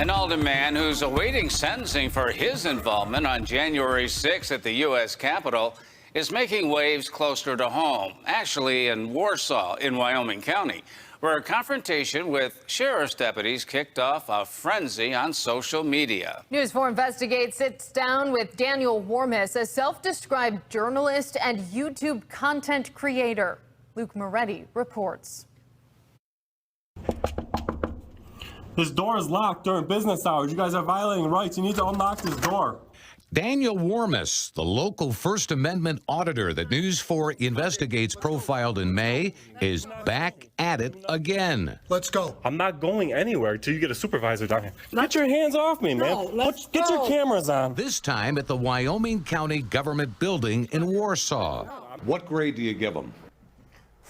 An alderman who's awaiting sentencing for his involvement on January 6th at the U.S. Capitol is making waves closer to home, actually in Warsaw in Wyoming County, where a confrontation with sheriff's deputies kicked off a frenzy on social media. News 4 Investigates sits down with Daniel Warmis, a self-described journalist and YouTube content creator. Luke Moretti reports. This door is locked during business hours. You guys are violating rights. You need to unlock this door. Daniel Warmis, the local First Amendment auditor that News 4 Investigates profiled in May, is back at it again. Let's go. I'm not going anywhere until you get a supervisor down here. Get your hands off me, man. Get your cameras on. This time at the Wyoming County Government Building in Warsaw. What grade do you give them?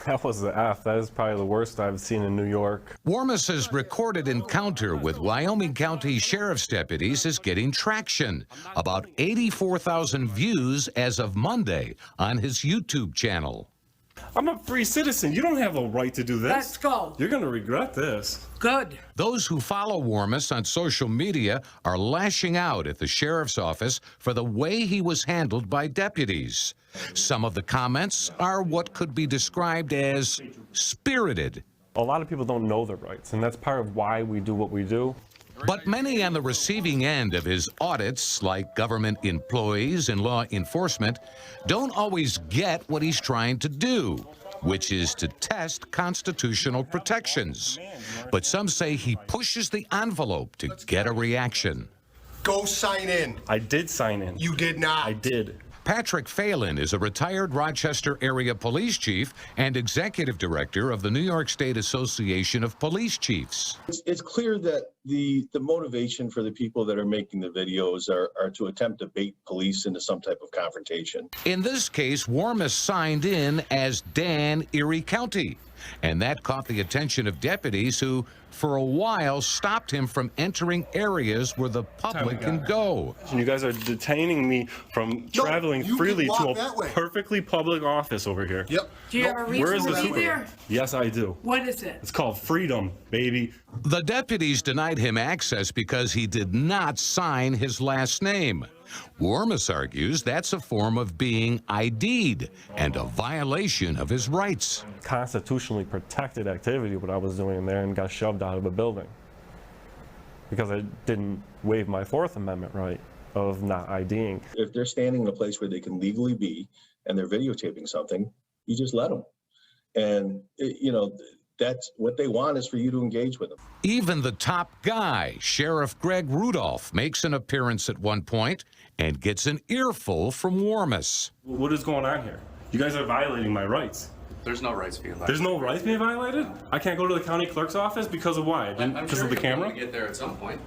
That was the F. That is probably the worst I've seen in New York. Warmis's recorded encounter with Wyoming County Sheriff's deputies is getting traction. About 84,000 views as of Monday on his YouTube channel. I'm a free citizen. You don't have a right to do this. Let's go. You're going to regret this. Good. Those who follow Warmis on social media are lashing out at the sheriff's office for the way he was handled by deputies. Some of the comments are what could be described as spirited. A lot of people don't know their rights, and that's part of why we do what we do. But many on the receiving end of his audits, like government employees and law enforcement, don't always get what he's trying to do, which is to test constitutional protections. But some say he pushes the envelope to get a reaction. Go sign in. I did sign in. You did not. I did. Patrick Phelan is a retired Rochester area police chief and executive director of the New York State Association of Police Chiefs. It's clear that the motivation for the people that are making the videos are to attempt to bait police into some type of confrontation. In this case, Warmis signed in as Dan Erie County, and that caught the attention of deputies who, for a while, stopped him from entering areas where the public can go. You guys are detaining me from traveling freely to a perfectly public office over here. Yep. Do you have a reason to be there? Yes, I do. What is it? It's called freedom, baby. The deputies denied him access because he did not sign his last name. Warmis argues that's a form of being ID'd and a violation of his rights. Constitutionally protected activity, what I was doing in there, and got shoved out of the building because I didn't waive my Fourth Amendment right of not IDing. If they're standing in a place where they can legally be and they're videotaping something, you just let them. And, that's what they want, is for you to engage with them. Even the top guy, Sheriff Greg Rudolph, makes an appearance at one point and gets an earful from Warmis. What is going on here? You guys are violating my rights. There's no rights being violated. There's no rights being violated? I can't go to the county clerk's office because of why? Because of the camera? I'm sure you're going to get there at some point.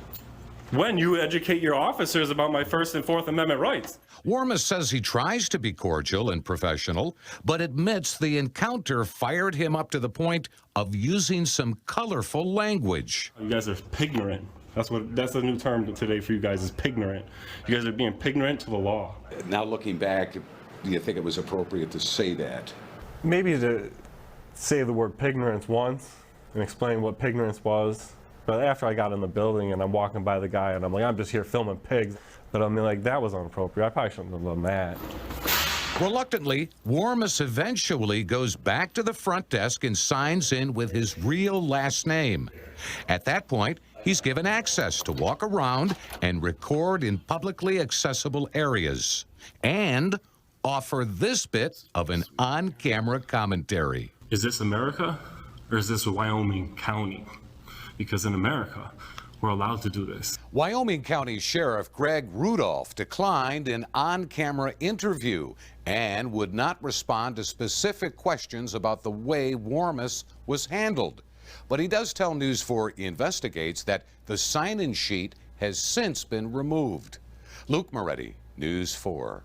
When you educate your officers about my First and Fourth Amendment rights. Warmis says he tries to be cordial and professional, but admits the encounter fired him up to the point of using some colorful language. You guys are pignorant. That's the new term today for you guys, is pignorant. You guys are being pignorant to the law. Now looking back, do you think it was appropriate to say that? Maybe to say the word pignorance once and explain what pignorance was. But after I got in the building and I'm walking by the guy and I'm like, I'm just here filming pigs. But I mean, like, that was inappropriate. I probably shouldn't have done that. Reluctantly, Warmis eventually goes back to the front desk and signs in with his real last name. At that point, he's given access to walk around and record in publicly accessible areas and offer this bit of an on-camera commentary. Is this America or is this Wyoming County? Because in America, we're allowed to do this. Wyoming County Sheriff Greg Rudolph declined an on-camera interview and would not respond to specific questions about the way Warmis was handled. But he does tell News 4 Investigates that the sign-in sheet has since been removed. Luke Moretti, News 4.